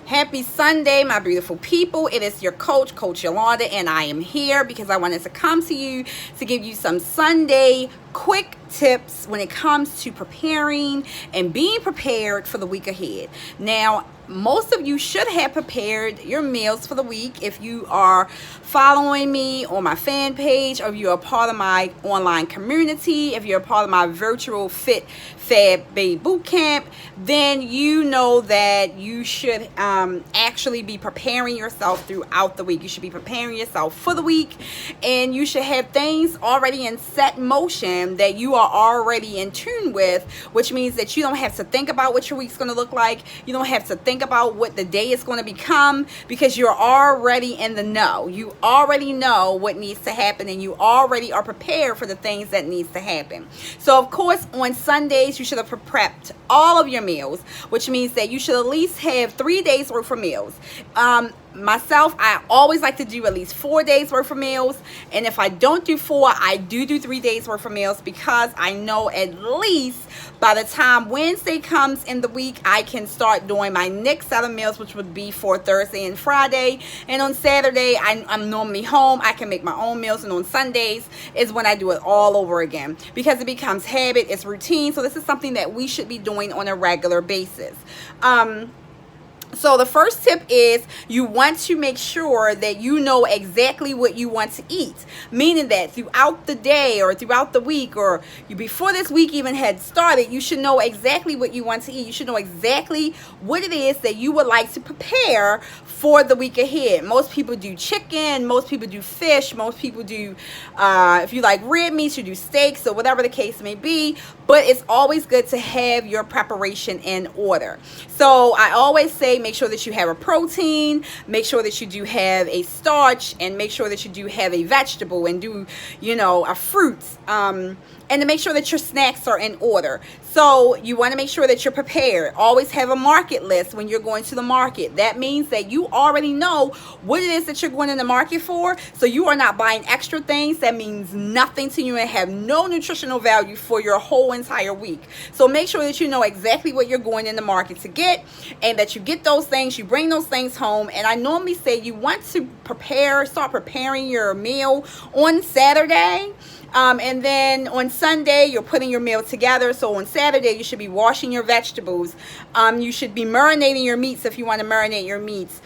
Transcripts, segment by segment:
Happy Sunday, my beautiful people. It is your Coach Yolanda, and I am here because I wanted to come to you to give you some Sunday quick tips when it comes to preparing and being prepared for the week ahead. Now, most of you should have prepared your meals for the week if you are following me on my fan page, or if you're a part of my online community, if you're a part of my virtual Fit Fab Babe Bootcamp, then you know that you should actually be preparing yourself throughout the week. You should be preparing yourself for the week, and you should have things already in set motion that you are already in tune with, which means that you don't have to think about what your week's going to look like. You don't have to think about what the day is going to become, because you're already in the know. You already know what needs to happen, and you already are prepared for the things that needs to happen. So of course, on Sundays you should have prepped all of your meals, which means that you should at least have 3 days worth of meals. Myself, I always like to do at least 4 days worth of meals, and if I don't do 4, I do 3 days worth of meals, because I know at least by the time Wednesday comes in the week, I can start doing my next set of meals, which would be for Thursday and Friday. And on Saturday, I'm normally home. I can make my own meals, and on Sundays is when I do it all over again, because it becomes habit, it's routine. So this is something that we should be doing on a regular basis. So the first tip is you want to make sure that you know exactly what you want to eat, meaning that throughout the day or throughout the week, or before this week even had started, you should know exactly what you want to eat. You should know exactly what it is that you would like to prepare for the week ahead. Most people do chicken, most people do fish, most people do, if you like red meats, you do steaks, or whatever the case may be. But it's always good to have your preparation in order. So I always say, make sure that you have a protein, make sure that you do have a starch, and make sure that you do have a vegetable, and do, a fruit, and to make sure that your snacks are in order. So you want to make sure that you're prepared. Always have a market list when you're going to the market. That means that you already know what it is that you're going in the market for, so you are not buying extra things that means nothing to you and have no nutritional value for your whole entire week. So make sure that you know exactly what you're going in the market to get, and that you get those things, you bring those things home. And I normally say you want to start preparing your meal on Saturday. And then on Sunday, you're putting your meal together. So on Saturday, you should be washing your vegetables. You should be marinating your meats if you want to marinate your meats.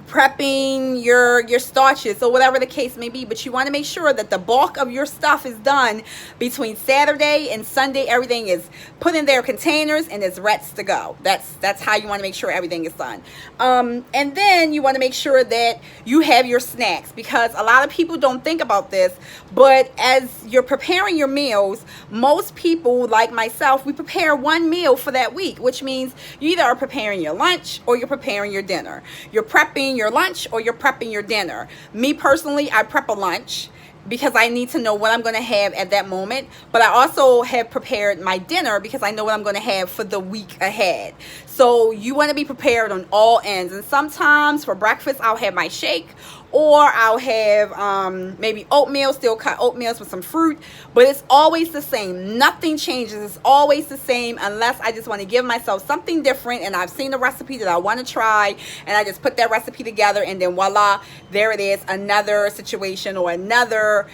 Prepping your starches, or whatever the case may be. But you want to make sure that the bulk of your stuff is done between Saturday and Sunday. Everything is put in their containers and is ready to go. That's how you want to make sure everything is done. And then you want to make sure that you have your snacks, because a lot of people don't think about this, but as you're preparing your meals, most people, like myself, we prepare one meal for that week, which means you either are preparing your lunch or you're preparing your dinner. You're prepping your lunch or you're prepping your dinner. Me personally, I prep a lunch because I need to know what I'm going to have at that moment, but I also have prepared my dinner because I know what I'm going to have for the week ahead. So you want to be prepared on all ends. And sometimes for breakfast, I'll have my shake, or I'll have maybe oatmeal, still cut oatmeals with some fruit. But it's always the same. Nothing changes. It's always the same, unless I just want to give myself something different, and I've seen a recipe that I want to try, and I just put that recipe together, and then voila, there it is, another situation or another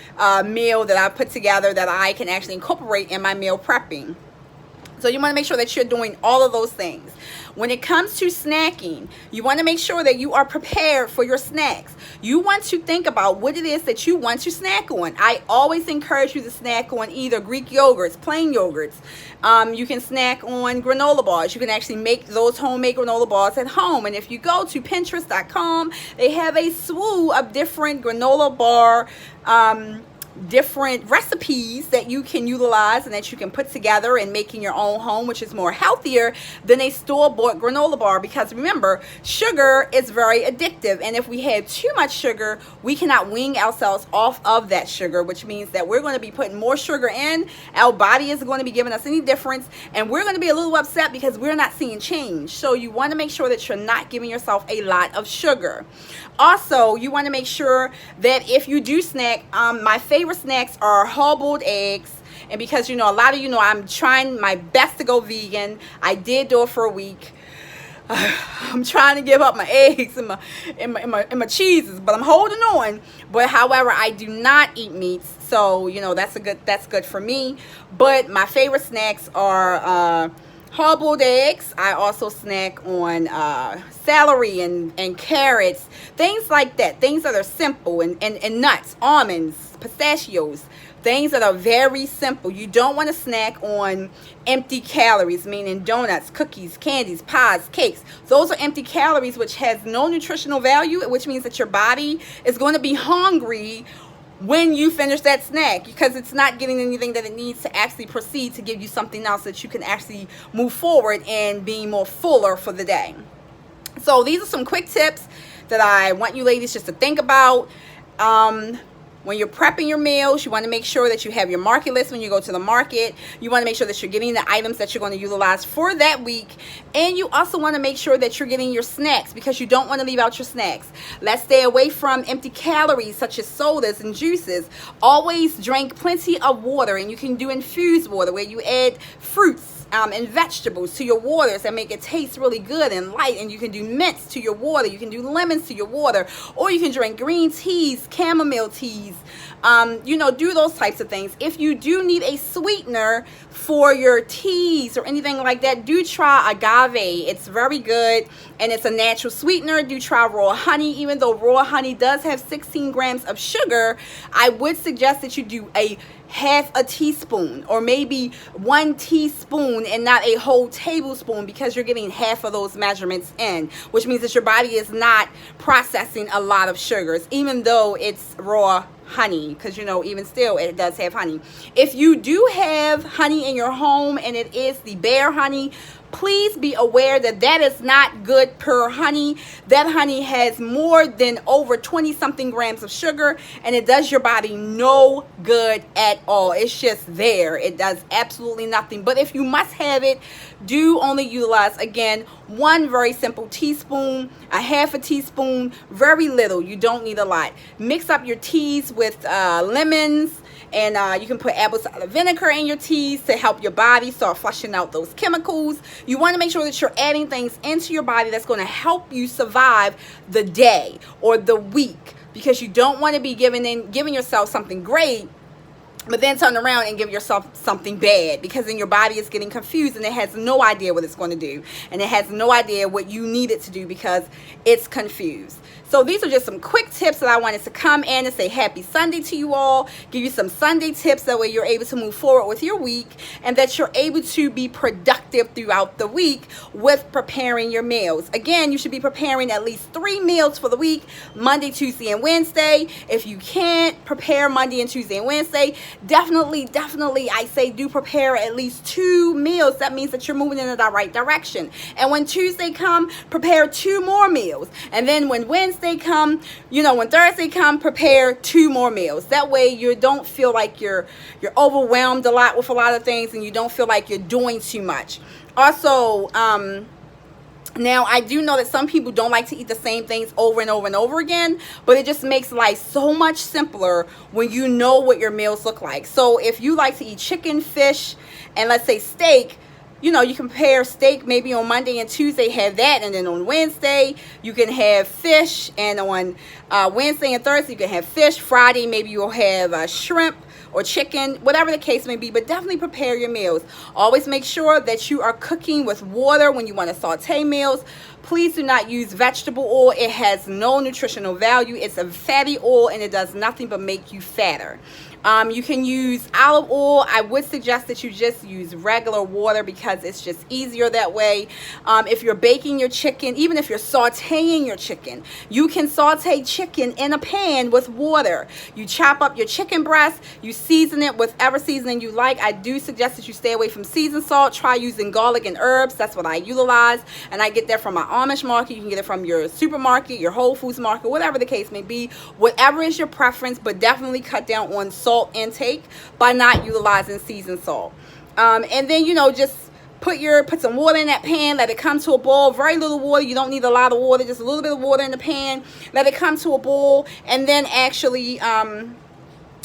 meal that I put together that I can actually incorporate in my meal prepping. So you want to make sure that you're doing all of those things. When it comes to snacking, you want to make sure that you are prepared for your snacks. You want to think about what it is that you want to snack on. I always encourage you to snack on either Greek yogurts, plain yogurts. You can snack on granola bars. You can actually make those homemade granola bars at home. And if you go to Pinterest.com, they have a slew of different granola bar different recipes that you can utilize and that you can put together and make in your own home, which is more healthier than a store-bought granola bar. Because remember, sugar is very addictive, and if we have too much sugar, we cannot wean ourselves off of that sugar, which means that we're going to be putting more sugar in. Our body isn't going to be giving us any difference, and we're going to be a little upset because we're not seeing change. So you want to make sure that you're not giving yourself a lot of sugar. Also, you want to make sure that if you do snack, my favorite snacks are hard-boiled eggs. And because, a lot of I'm trying my best to go vegan. I did do it for a week. I'm trying to give up my eggs and my cheeses, but I'm holding on. But however, I do not eat meats, so you know that's good for me. But my favorite snacks are hard-boiled eggs. I also snack on celery and carrots, things like that, things that are simple, and nuts, almonds, pistachios, things that are very simple. You don't want to snack on empty calories, meaning donuts, cookies, candies, pies, cakes. Those are empty calories, which has no nutritional value, which means that your body is going to be hungry when you finish that snack, because it's not getting anything that it needs to actually proceed to give you something else that you can actually move forward and being more fuller for the day. So these are some quick tips that I want you ladies just to think about. When you're prepping your meals, you want to make sure that you have your market list when you go to the market. You want to make sure that you're getting the items that you're going to utilize for that week. And you also want to make sure that you're getting your snacks, because you don't want to leave out your snacks. Let's stay away from empty calories such as sodas and juices. Always drink plenty of water, and you can do infused water where you add fruits and vegetables to your waters and make it taste really good and light. And you can do mints to your water, you can do lemons to your water, or you can drink green teas, chamomile teas, you know, do those types of things. If you do need a sweetener for your teas or anything like that, do try agave. It's very good and it's a natural sweetener. Do try raw honey. Even though raw honey does have 16 grams of sugar, I would suggest that you do a half a teaspoon or maybe 1 teaspoon and not a whole tablespoon, because you're getting half of those measurements in, which means that your body is not processing a lot of sugars, even though it's raw honey, because you know, even still, it does have honey. If you do have honey in your home and it is the Bear honey, please be aware that that is not good per honey. That honey has more than over 20 something grams of sugar, and it does your body no good at all. It's just there. It does absolutely nothing. But if you must have it, do only utilize, again, 1 very simple teaspoon, a half a teaspoon, very little. You don't need a lot. Mix up your teas with lemons, and you can put apple cider vinegar in your teas to help your body start flushing out those chemicals. You want to make sure that you're adding things into your body that's going to help you survive the day or the week, because you don't want to be giving yourself something great but then turn around and give yourself something bad, because then your body is getting confused and it has no idea what it's going to do, and it has no idea what you need it to do because it's confused. So these are just some quick tips that I wanted to come in and say happy Sunday to you all, give you some Sunday tips, that way you're able to move forward with your week and that you're able to be productive throughout the week with preparing your meals. Again, you should be preparing at least 3 meals for the week, Monday, Tuesday, and Wednesday. If you can't prepare Monday and Tuesday and Wednesday, definitely I say do prepare at least 2 meals. That means that you're moving in the right direction. And when Tuesday come, prepare 2 more meals. And then when Wednesday come, when Thursday come, prepare 2 more meals. That way you don't feel like you're overwhelmed a lot with a lot of things, and you don't feel like you're doing too much. Also, now, I do know that some people don't like to eat the same things over and over and over again, but it just makes life so much simpler when you know what your meals look like. So if you like to eat chicken, fish, and let's say steak, you can prepare steak maybe on Monday and Tuesday, have that, and then on Wednesday you can have fish, and on Wednesday and Thursday you can have fish. Friday maybe you'll have shrimp or chicken, whatever the case may be, but definitely prepare your meals. Always make sure that you are cooking with water when you want to saute meals. Please do not use vegetable oil. It has no nutritional value. It's a fatty oil, and it does nothing but make you fatter. You can use olive oil. I would suggest that you just use regular water because it's just easier that way. If you're baking your chicken, even if you're sauteing your chicken, you can saute chicken in a pan with water. You chop up your chicken breast, you season it with whatever seasoning you like. I do suggest that you stay away from seasoned salt. Try using garlic and herbs. That's what I utilize, and I get that from my Amish market. You can get it from your supermarket, your Whole Foods market, whatever the case may be. Whatever is your preference, but definitely cut down on salt intake by not utilizing seasoned salt. And then just put some water in that pan, let it come to a boil. Very little water. You don't need a lot of water, just a little bit of water in the pan. Let it come to a boil, and then actually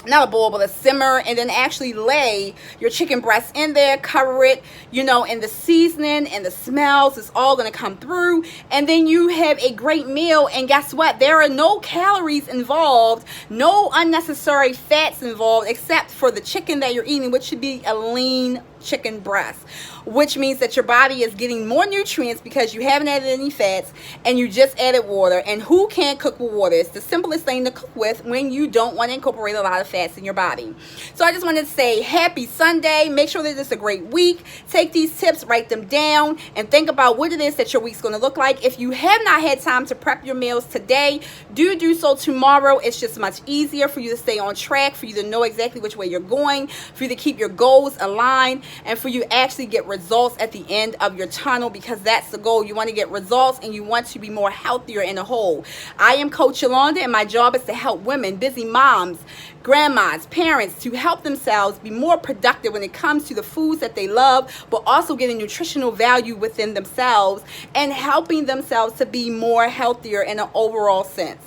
not a boil, but a simmer, and then actually lay your chicken breast in there, cover it, and the seasoning and the smells is all going to come through, and then you have a great meal. And guess what? There are no calories involved, no unnecessary fats involved, except for the chicken that you're eating, which should be a lean chicken breast, which means that your body is getting more nutrients because you haven't added any fats and you just added water. And who can't cook with water? It's the simplest thing to cook with when you don't want to incorporate a lot of fats in your body. So I just wanted to say happy Sunday. Make sure that it's a great week. Take these tips, write them down, and think about what it is that your week's going to look like. If you have not had time to prep your meals today, do so tomorrow. It's just much easier for you to stay on track, for you to know exactly which way you're going, for you to keep your goals aligned, and for you actually get results at the end of your tunnel, because that's the goal. You want to get results and you want to be more healthier in the whole. I am Coach Yolanda, and my job is to help women, busy moms, grandmas, parents, to help themselves be more productive when it comes to the foods that they love, but also getting nutritional value within themselves and helping themselves to be more healthier in an overall sense.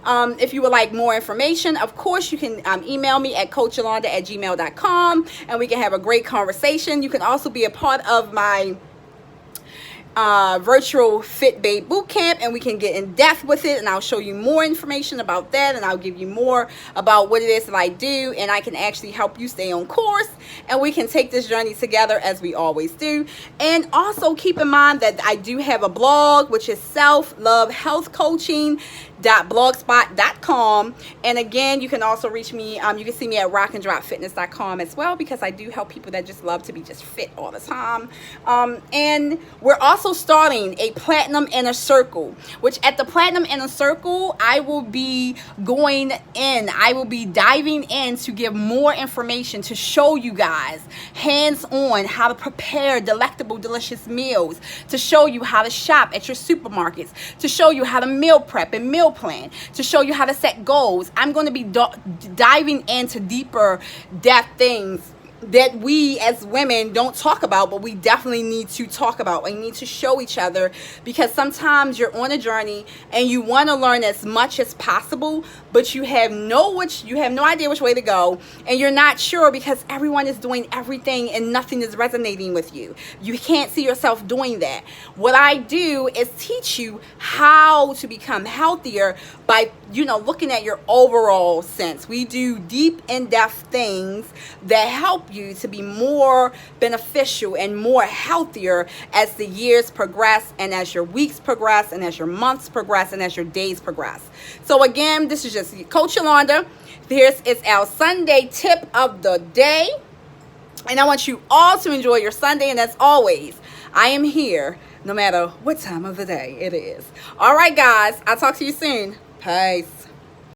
If you would like more information, of course, you can email me at coachyolanda@gmail.com, and we can have a great conversation. You can also be a part of my virtual Fit Babe Bootcamp, and we can get in depth with it, and I'll show you more information about that, and I'll give you more about what it is that I do, and I can actually help you stay on course, and we can take this journey together as we always do. And also keep in mind that I do have a blog, which is selflovehealthcoaching.blogspot.com, and again, you can also reach me, you can see me at rockandropfitness.com as well, because I do help people that just love to be just fit all the time. And we're also starting a Platinum Inner Circle, which at the Platinum Inner Circle, I will be diving in to give more information, to show you guys hands-on how to prepare delectable, delicious meals, to show you how to shop at your supermarkets, to show you how to meal prep and meal plan, to show you how to set goals. I'm going to be diving into deeper depth things that we as women don't talk about, but we definitely need to talk about. We need to show each other, because sometimes you're on a journey and you want to learn as much as possible, but you have no idea which way to go, and you're not sure because everyone is doing everything and nothing is resonating with you. You can't see yourself doing that. What I do is teach you how to become healthier by looking at your overall sense. We do deep, in-depth things that help you to be more beneficial and more healthier as the years progress, and as your weeks progress, and as your months progress, and as your days progress. So again, this is just Coach Yolanda. This is our Sunday tip of the day, and I want you all to enjoy your Sunday. And as always, I am here no matter what time of the day it is. All right, guys, I'll talk to you soon. Peace.